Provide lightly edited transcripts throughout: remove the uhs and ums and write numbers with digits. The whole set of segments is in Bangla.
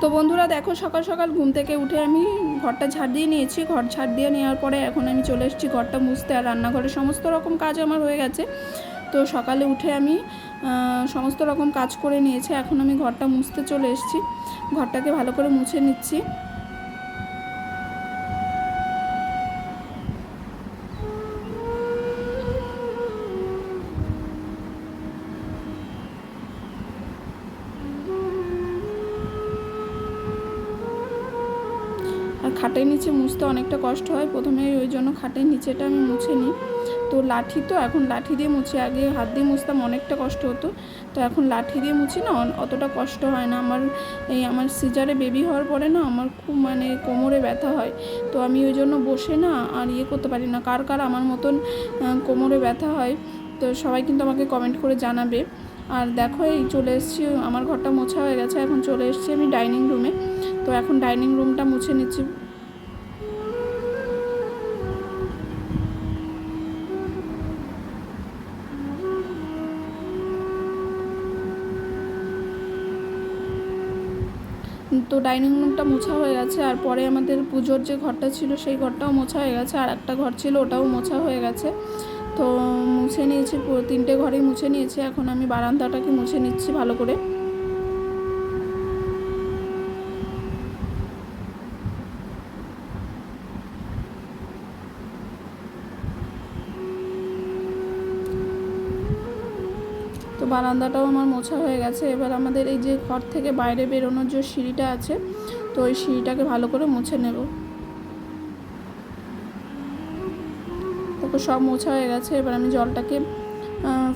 তো বন্ধুরা দেখো, সকাল সকাল ঘুম থেকে উঠে আমি ঘরটা ঝাড় দিয়ে নিয়েছি। ঘর ঝাড় দিয়ে নেওয়ার পরে এখন আমি চলে এসেছি ঘরটা মুছতে, আর রান্নাঘরে সমস্ত রকম কাজ আমার হয়ে গেছে। তো সকালে উঠে আমি সমস্ত রকম কাজ করে নিয়েছি। এখন আমি ঘরটা মুছতে চলে এসেছি, ঘরটাকে ভালো করে মুছে নিচ্ছি। আর খাটের নিচে মুছতে অনেকটা কষ্ট হয়, প্রথমে ওই জন্য খাটের নিচেটা আমি মুছে নিই। তো লাঠি, তো এখন লাঠি দিয়ে মুছি, আগে হাত দিয়ে মুছতাম অনেকটা কষ্ট হতো, তো এখন লাঠি দিয়ে মুছি না, অতটা কষ্ট হয় না। আমার সিজারে বেবি হওয়ার পরে না আমার খুব কোমরে ব্যথা হয়, তো আমি ওই জন্য বসে না আর করতে পারি না। কার কার আমার মতন কোমরে ব্যথা হয়, তো সবাই কিন্তু আমাকে কমেন্ট করে জানাবে। আর দেখো, এই চলে এসেছি, আমার ঘরটা মোছা হয়ে গেছে, এখন চলে এসেছি আমি ডাইনিং রুমে। তো এখন ডাইনিং রুমটা মুছে নিচ্ছি। তো ডাইনিং রুমটা মোছা হয়ে গেছে, আর পরে আমাদের পুজোর যে ঘরটা ছিল সেই ঘরটাও মোছা হয়ে গেছে, আর একটা ঘর ছিল ওটাও মোছা হয়ে গেছে। তো মুছে নিয়েছি, পুরো 3টে ঘরেই মুছে নিয়েছি। এখন আমি বারান্দাটাকে মুছে নিচ্ছি ভালো করে। তো বারান্দাটাও আমার মোছা হয়ে গেছে। এবার আমাদের এই যে ঘর থেকে বাইরে বেরোনোর যে সিঁড়িটা আছে, তো ওই সিঁড়িটাকে ভালো করে মুছে নেব। তারপর সব মোছা হয়ে গেছে, এবার আমি জলটাকে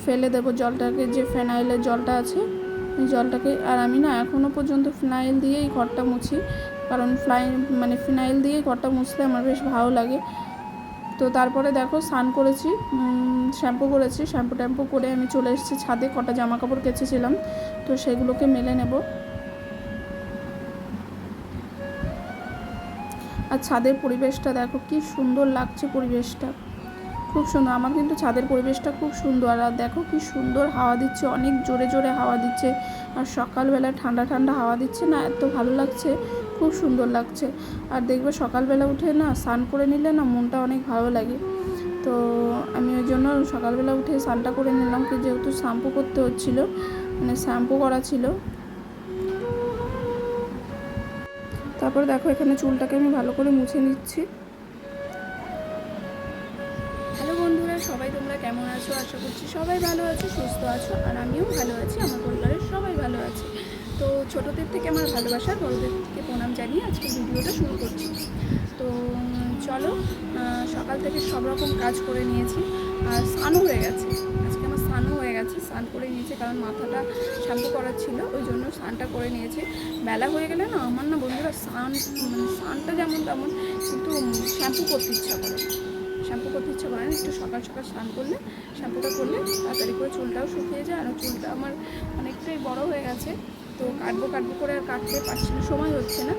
ফেলে দেবো, জলটাকে যে ফেনাইলের জলটা আছে এই জলটাকে। আর আমি না এখনও পর্যন্ত ফিনাইল দিয়েই ঘরটা মুছি, কারণ ফিনাইল দিয়েই ঘরটা মুছলে আমার বেশ ভালো লাগে। তো তারপরে দেখো, স্নান করেছি, শ্যাম্পু করেছি, শ্যাম্পু ট্যাম্পু করে আমি চলে এসেছি ছাদে। কটা জামা কাপড় কেচেছিলাম, তো সেগুলোকে মেলে নেব। আর ছাদের পরিবেশটা দেখো কি সুন্দর লাগছে, পরিবেশটা খুব সুন্দর। আমার কিন্তু ছাদের পরিবেশটা খুব সুন্দর। আর দেখো কি সুন্দর হাওয়া দিচ্ছে, অনেক জোরে জোরে হাওয়া দিচ্ছে, আর সকালবেলা ঠান্ডা ঠান্ডা হাওয়া দিচ্ছে না, এত ভালো লাগছে, খুব সুন্দর লাগছে। আর দেখবে সকালবেলা উঠে না স্নান করে নিলে না মনটা অনেক ভালো লাগে। তো আমি ওই জন্য সকালবেলা উঠে স্নানটা করে নিলাম, কি যেহেতু শ্যাম্পু করতে হচ্ছিলো, শ্যাম্পু করা ছিল। তারপরে দেখো, এখানে চুলটাকে আমি ভালো করে মুছে নিচ্ছি। হ্যালো বন্ধুরা, সবাই তোমরা কেমন আছো? আশা করছি সবাই ভালো আছো, সুস্থ আছো, আর আমিও ভালো আছি, আমার পরিবারের সবাই ভালো আছে। তো ছোটোদের থেকে আমার ভালোবাসা, বড়োদের থেকে প্রণাম জানিয়ে আজকে ভিডিওটা শুরু করছি। তো চলো, সকাল থেকে সব রকম কাজ করে নিয়েছি, আর স্নানও হয়ে গেছে। আজকে আমার স্নানও হয়ে গেছে, স্নান করে নিয়েছি, কারণ মাথাটা শ্যাম্পু করার ছিল, ওই জন্য স্নানটা করে নিয়েছি। বেলা হয়ে গেলে না আমার না বন্ধুরা স্নানটা যেমন তেমন, কিন্তু শ্যাম্পু করতে ইচ্ছা করে না, একটু সকাল সকাল স্নান করলে, শ্যাম্পুটা করলে তাড়াতাড়ি করে চুলটাও শুকিয়ে যায়। আর চুলটা আমার অনেকটাই বড় হয়ে গেছে, তো কাটবো করে আর কাটতে পারছি না, সময় হচ্ছে না।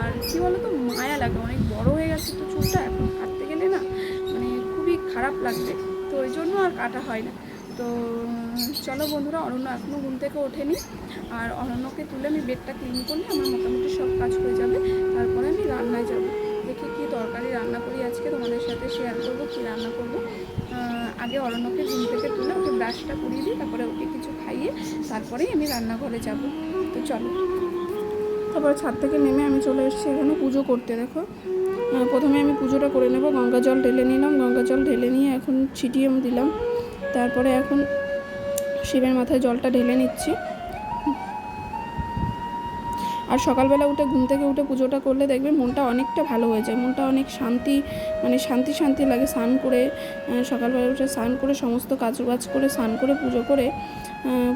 আর কী বলো তো, মায়া লাগে, অনেক বড় হয়ে গেছে তো চুলটা, এখন কাটতে গেলে না খুবই খারাপ লাগবে, তো ওই জন্য আর কাটা হয় না। তো চলো বন্ধুরা, অরণ্য এখনও ঘুম থেকে ওঠেনি, আর অরণ্যকে তুলে আমি বেডটা ক্লিন করলে আমার মোটামুটি সব কাজ হয়ে যাবে। তারপরে আমি রান্নায় যাব, দেখি কী তরকারি রান্না করি আজকে, তোমাদের সাথে শেয়ার করবো কী রান্না করবো। আগে অরণ্যকে ঘুম থেকে তুলে ওকে ব্রাশটা করিয়ে দিই, তারপরে ওকে কিছু খাইয়ে তারপরেই আমি রান্নাঘরে যাব। তো চলো, তারপরে ছাদ থেকে নেমে আমি চলে এসেছি এখানে পুজো করতে। দেখো, প্রথমে আমি পুজোটা করে নেব, গঙ্গা জল ঢেলে নিলাম, গঙ্গা জল ঢেলে নিয়ে এখন ছিটিয়ে দিলাম। তারপরে এখন শিবের মাথায় জলটা ঢেলে নিচ্ছি। আর সকালবেলা উঠে ঘুম থেকে উঠে পুজোটা করলে দেখবে মনটা অনেকটা ভালো হয়ে যায়, মনটা অনেক শান্তি, শান্তি লাগে। স্নান করে সকালবেলা উঠে স্নান করে সমস্ত কাজ বাজ করে স্নান করে পুজো করে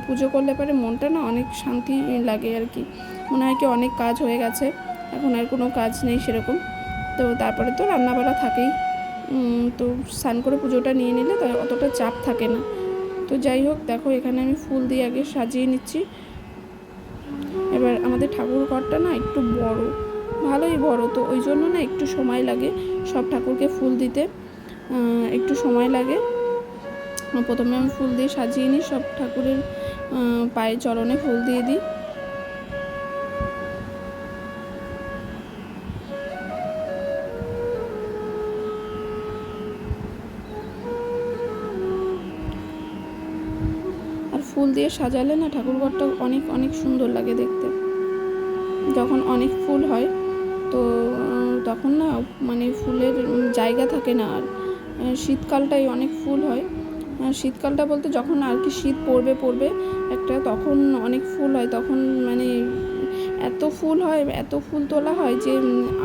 পুজো করলে পরে মনটা না অনেক শান্তি লাগে আর কি, মনে হয় কি অনেক কাজ হয়ে গেছে, এখন আর কোনো কাজ নেই সেরকম। তো তারপরে তো রান্নাবাড়া থাকেই, তো স্নান করে পুজোটা নিয়ে নিলে তাই অতটা চাপ থাকে না। তো যাই হোক, দেখো এখানে আমি ফুল দিয়ে আগে সাজিয়ে নিচ্ছি। এবার আমাদের ঠাকুর ঘরটা না একটু বড়, ভালোই বড়, তো ওই জন্য না একটু সময় লাগে সব ঠাকুরকে ফুল দিতে, একটু সময় লাগে। প্রথমে আমি ফুল দিয়ে সাজিয়ে নিই, সব ঠাকুরের পায়ে চরণে ফুল দিয়ে দিই। আর ফুল দিয়ে সাজালে না ঠাকুরঘরটা অনেক অনেক সুন্দর লাগে দেখতে। যখন অনেক ফুল হয় তো তখন না মানে ফুলের জায়গা থাকে না আর। শীতকালটাই অনেক ফুল হয়, শীতকালটা বলতে যখন আর কি শীত পড়বে একটা, তখন অনেক ফুল হয়, তখন মানে এত ফুল হয়, এত ফুল তোলা হয় যে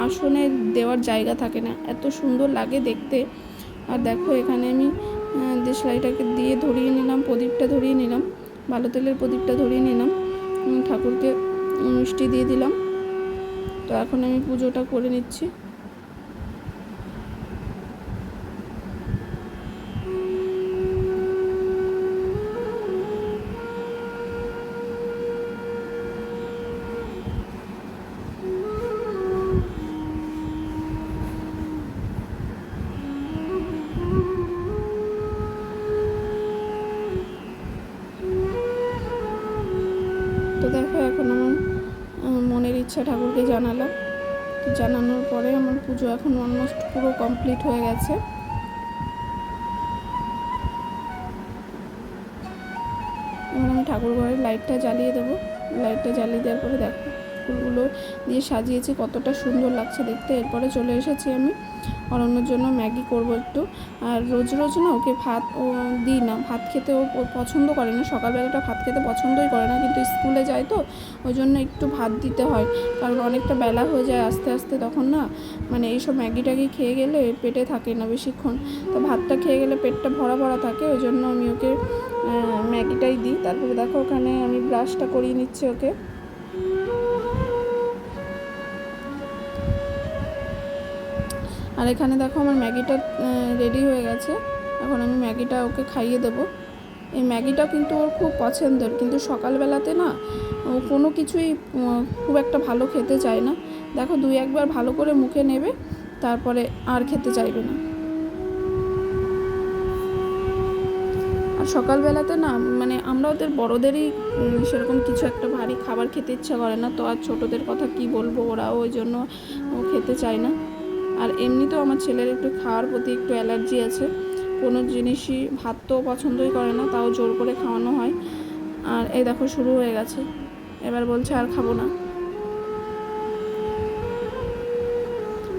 আসনে দেওয়ার জায়গা থাকে না, এত সুন্দর লাগে দেখতে। আর দেখো এখানে আমি দেশলাইটাকে দিয়ে ধরিয়ে নিলাম, প্রদীপটা ধরিয়ে নিলাম, ভালো তেলের প্রদীপটা ধরিয়ে নিলাম, ঠাকুরকে মিষ্টি দিয়ে দিলাম। তো এখন আমি পুজোটা করে নিচ্ছি। তো দেখো এখন আমার মনের ইচ্ছা ঠাকুরকে জানালাম, তো জানানোর পরে আমার পুজো এখন অলমোস্ট পুরো কমপ্লিট হয়ে গেছে। এবার আমি ঠাকুর ঘরের লাইটটা জ্বালিয়ে দেবো, লাইটটা জ্বালিয়ে দেওয়ার পরে দেখো ফুলগুলো দিয়ে সাজিয়েছি, কতটা সুন্দর লাগছে দেখতে। এরপরে চলে এসেছি আমি অরণ্যর জন্য ম্যাগি করব একটু। আর রোজ রোজ না ওকে ভাত দিই না, ভাত খেতে ও পছন্দ করে না, সকালবেলাটা ভাত খেতে পছন্দই করে না, কিন্তু স্কুলে যায় তো ওই জন্য একটু ভাত দিতে হয়, কারণ অনেকটা বেলা হয়ে যায় আস্তে আস্তে, তখন না মানে এইসব ম্যাগি ট্যাগি খেয়ে গেলে পেটে থাকে না বেশিক্ষণ, তো ভাতটা খেয়ে গেলে পেটটা ভরা ভরা থাকে, ওই জন্য আমি ওকে ম্যাগিটাই দিই। তারপরে দেখো ওখানে আমি ব্রাশটা করিয়ে নিচ্ছি ওকে। আর এখানে দেখো আমার ম্যাগিটা রেডি হয়ে গেছে, এখন আমি ম্যাগিটা ওকে খাইয়ে দেবো। এই ম্যাগিটা কিন্তু ওর খুব পছন্দের, কিন্তু সকালবেলাতে না ও কোনো কিছুই খুব একটা ভালো খেতে চায় না। দেখো 2-1বার ভালো করে মুখে নেবে, তারপরে আর খেতে চাইবে না। আর সকালবেলাতে না মানে আমরা ওদের বড়োদেরই সেরকম কিছু একটা ভারী খাবার খেতে ইচ্ছা করে না, তো আর ছোটোদের কথা কি বলবো, ওরাও ওই জন্য ও খেতে চায় না। আর এমনিতেও আমার ছেলের একটু খাওয়ার প্রতি একটু অ্যালার্জি আছে, কোনো জিনিসই ভাত তো পছন্দই করে না, তাও জোর করে খাওয়ানো হয়। আর এই দেখো শুরু হয়ে গেছে, এবার বলছে আর খাবো না।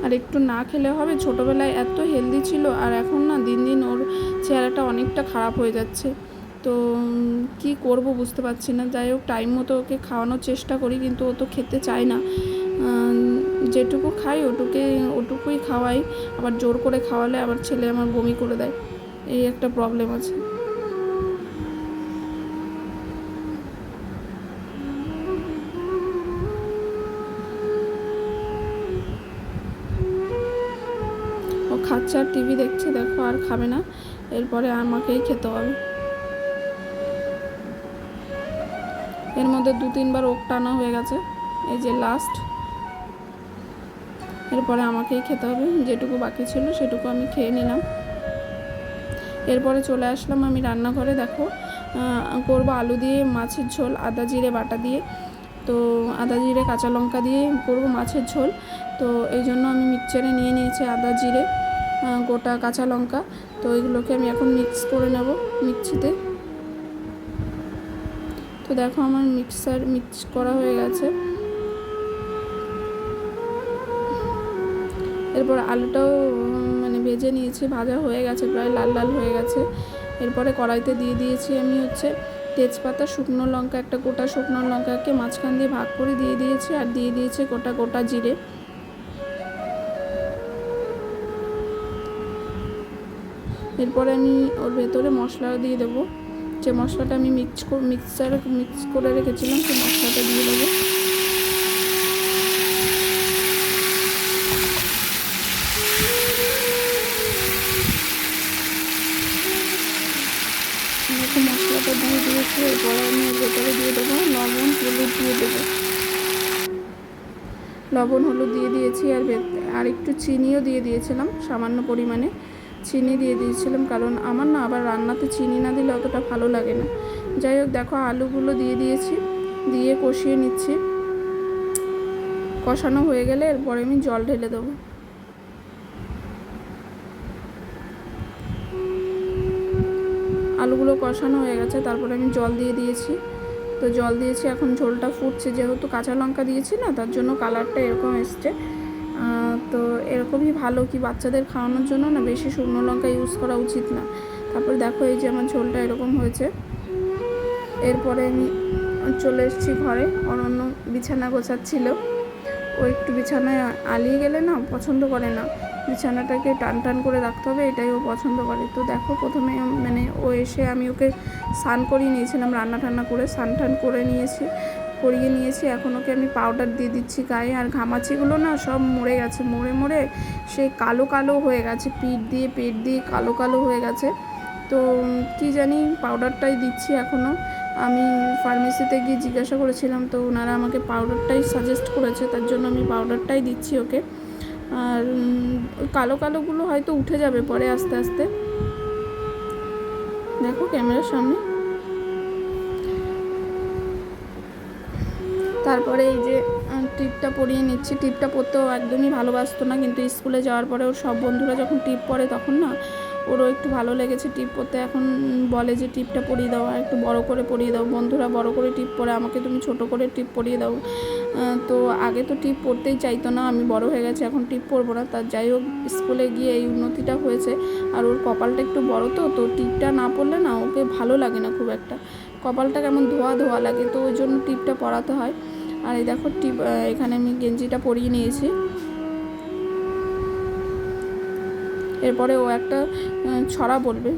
আর একটু না খেলে হবে, ছোটোবেলায় এত হেলদি ছিল আর এখন না দিন দিন ওর চেহারাটা অনেকটা খারাপ হয়ে যাচ্ছে, তো কি করব বুঝতে পারছি না। যাই হোক টাইম মতো ওকে খাওয়ানোর চেষ্টা করি, কিন্তু ও তো খেতে চায় না, যেটুকু খাই ওটুকুই খাওয়াই, আবার জোর করে খাওয়ালে আবার ছেলে আমার বমি করে দেয়, এই একটা প্রবলেম আছে। ও খাচ্ছে আর টিভি দেখছে, দেখো আর খাবে না, এরপরে আমাকেই খেতে হবে। এর মধ্যে 2-3বার ওক টানা হয়ে গেছে, এই যে লাস্ট, এরপরে আমাকেই খেতে হবে, যেটুকু বাকি ছিল সেটুকু আমি খেয়ে নিলাম। এরপরে চলে আসলাম আমি রান্নাঘরে। দেখো করবো আলু দিয়ে মাছের ঝোল, আদা জিরে বাটা দিয়ে, তো আদা জিরে কাঁচা লঙ্কা দিয়ে করবো মাছের ঝোল। তো এই জন্য আমি মিক্সচারে নিয়ে নিয়েছি আদা জিরে গোটা কাঁচা লঙ্কা, তো এগুলোকে আমি এখন মিক্স করে নেব মিক্সিতে। তো দেখো আমার মিক্স করা হয়ে গেছে। এরপর আলুটাও মানে ভেজে নিয়েছি, ভাজা হয়ে গেছে, প্রায় লাল লাল হয়ে গেছে। এরপরে কড়াইতে দিয়ে দিয়েছি আমি হচ্ছে তেজপাতা, শুকনো লঙ্কা, একটা গোটা শুকনো লঙ্কাকে মাঝখান দিয়ে ভাগ করে দিয়ে দিয়েছি, আর দিয়ে দিয়েছি গোটা গোটা জিরে। এরপরে আমি ওর ভেতরে মশলা দিয়ে দেবো, যে মশলাটা আমি মিক্স করে রেখেছিলাম সেই মশলাটা দিয়ে দেবো। মশলাটা দিয়ে দিয়েছি, এরপরে আমি ভেতরে দিয়ে দেবো লবণ হলুদ দিয়ে দেবো। লবণ হলুদ দিয়ে দিয়েছি, আর একটু চিনিও দিয়ে দিয়েছিলাম, সামান্য পরিমাণে চিনি দিয়ে দিয়েছিলাম, কারণ আমার না আবার রান্নাতে চিনি না দিলে অতটা ভালো লাগে না। যাই হোক, দেখো আলুগুলো দিয়ে দিয়েছি, দিয়ে কষিয়ে নিচ্ছি। কষানো হয়ে গেলে এরপরে আমি জল ঢেলে দেবো। আলুগুলো কষানো হয়ে গেছে, তারপরে আমি জল দিয়ে দিয়েছি। তো জল দিয়েছি, এখন ঝোলটা ফুটছে, যেহেতু কাঁচা লঙ্কা দিয়েছি না, তার জন্য কালারটা এরকম এসছে। তো এরকমই ভালো, কি বাচ্চাদের খাওয়ানোর জন্য না বেশি শুকনো লঙ্কা ইউজ করা উচিত না। তারপর দেখো এই যে আমার ঝোলটা এরকম হয়েছে। এরপরে আমি চলে এসেছি ঘরে, অনন্য বিছানা গোছাচ্ছিল। ও একটু বিছানায় আলিয়ে গেলে না পছন্দ করে না, বিছানাটাকে টান টান করে রাখতে হবে, এটাই ও পছন্দ করে। তো দেখো প্রথমে মানে ও এসে আমি ওকে স্নান করিয়ে নিয়েছিলাম, রান্না টান্না করে স্নান টান করিয়ে নিয়েছি। এখন ওকে আমি পাউডার দিয়ে দিচ্ছি গায়ে। আর ঘামাচিগুলো না সব মরে গেছে, মরে সেই কালো কালো হয়ে গেছে, পেট দিয়ে কালো কালো হয়ে গেছে। তো কি জানি, পাউডারটাই দিচ্ছি এখনও। আমি ফার্মেসিতে গিয়ে জিজ্ঞাসা করেছিলাম, তো ওনারা আমাকে পাউডারটাই সাজেস্ট করেছে, তার জন্য আমি পাউডারটাই দিচ্ছি ওকে। আর কালো কালোগুলো হয়তো উঠে যাবে পরে আস্তে আস্তে। দেখো ক্যামেরার সামনে। তারপরে এই যে টিপটা পরিয়ে নিচ্ছি। টিপটা পরতেও একদমই ভালোবাসতো না, কিন্তু স্কুলে যাওয়ার পরে ওর সব বন্ধুরা যখন টিপ পরে তখন না ওরও একটু ভালো লেগেছে টিপ পরতে। এখন বলে যে টিপটা পরিয়ে দাও, আর একটু বড় করে পরিয়ে দাও। বন্ধুরা বড় করে টিপ পরে, আমাকে তুমি ছোট করে টিপ পরিয়ে দাও। তো আগে তো টিপ পরতেই চাইতো না, আমি বড় হয়ে গেছি এখন টিপ পরবো না। তার যাই হোক, স্কুলে গিয়ে এই উন্নতিটা হয়েছে। আর ওর কপালটা একটু বড়, তো টিপটা না পরলে না ওকে ভালো লাগে না খুব একটা, কপালটা কেমন ধোয়া ধোয়া লাগে, তো ওই জন্য টিপটা পরাতে হয়। আর এই দেখো টিপ, এখানে আমি গেঞ্জিটা পরিয়ে নিয়েছি। এরপরে ও একটা ছড়া বলবে।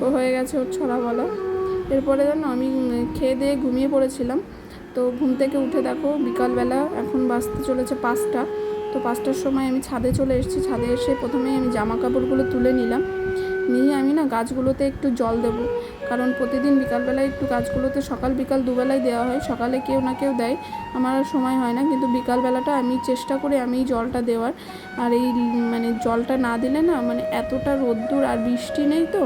তো হয়ে গেছে ওর ছড়া বলা। এরপরে জানো আমি খেয়ে দিয়ে ঘুমিয়ে পড়েছিলাম। তো ঘুম থেকে উঠে দেখো বিকালবেলা এখন বাজতে চলেছে 5টা। তো 5টার সময় আমি ছাদে চলে এসেছি। ছাদে এসে প্রথমেই আমি জামা কাপড়গুলো তুলে নিলাম, নিয়ে আমি না গাছগুলোতে একটু জল দেবো, কারণ প্রতিদিন বিকালবেলায় একটু গাছগুলোতে সকাল বিকাল দুবেলাই দেওয়া হয়। সকালে কেউ না কেউ দেয়, আমার আর সময় হয় না, কিন্তু বিকালবেলাটা আমি চেষ্টা করি আমি জলটা দেওয়ার। আর এই মানে জলটা না দিলে না মানে এতটা রোদ্দুর আর বৃষ্টি নেই, তো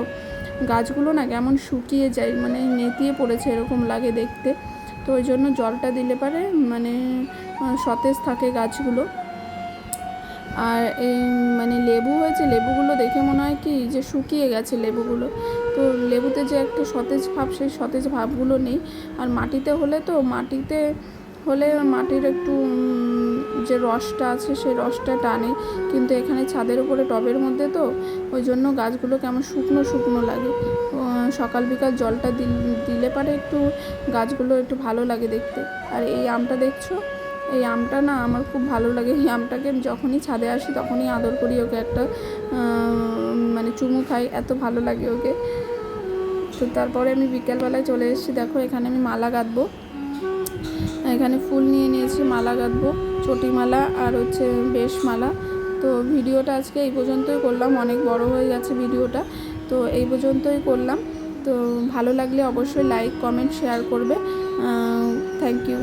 গাছগুলো না কেমন শুকিয়ে যায়, মানে নেতিয়ে পড়েছে এরকম লাগে দেখতে। তো ওই জন্য জলটা দিলে পারে মানে সতেজ থাকে গাছগুলো। আর এই মানে লেবু হয়েছে, লেবুগুলো দেখে মনে হয় কি যে শুকিয়ে গেছে লেবুগুলো। তো লেবুতে যে একটা সতেজ ভাব, সেই সতেজ ভাবগুলো নেই। আর মাটিতে হলে মাটির একটু যে রসটা আছে সেই রসটা টানে, কিন্তু এখানে ছাদের উপরে টবের মধ্যে, তো ওই জন্য গাছগুলো কেমন শুকনো শুকনো লাগে। সকাল বিকাল জলটা দিলে পারে একটু গাছগুলো একটু ভালো লাগে দেখতে। আর এই আমটা দেখছো, এই আমটা না আমার খুব ভালো লাগে। এই আমটাকে যখনই ছাদে আসি তখনই আদর করি, ওকে একটা মানে চুমু খাই, এত ভালো লাগে ওকে। তো তারপরে আমি বিকেলবেলায় চলে এসেছি। দেখো এখানে আমি মালা গাঁথবো, এখানে ফুল নিয়ে নিয়েছি, মালা গাঁথবো, চটি মালা আর হচ্ছে বেশ মালা। তো ভিডিওটা আজকে এই পর্যন্তই করলাম, অনেক বড় হয়ে গেছে ভিডিওটা, তো এই পর্যন্তই করলাম। তো ভালো লাগলে অবশ্যই লাইক কমেন্ট শেয়ার করবে। Thank you.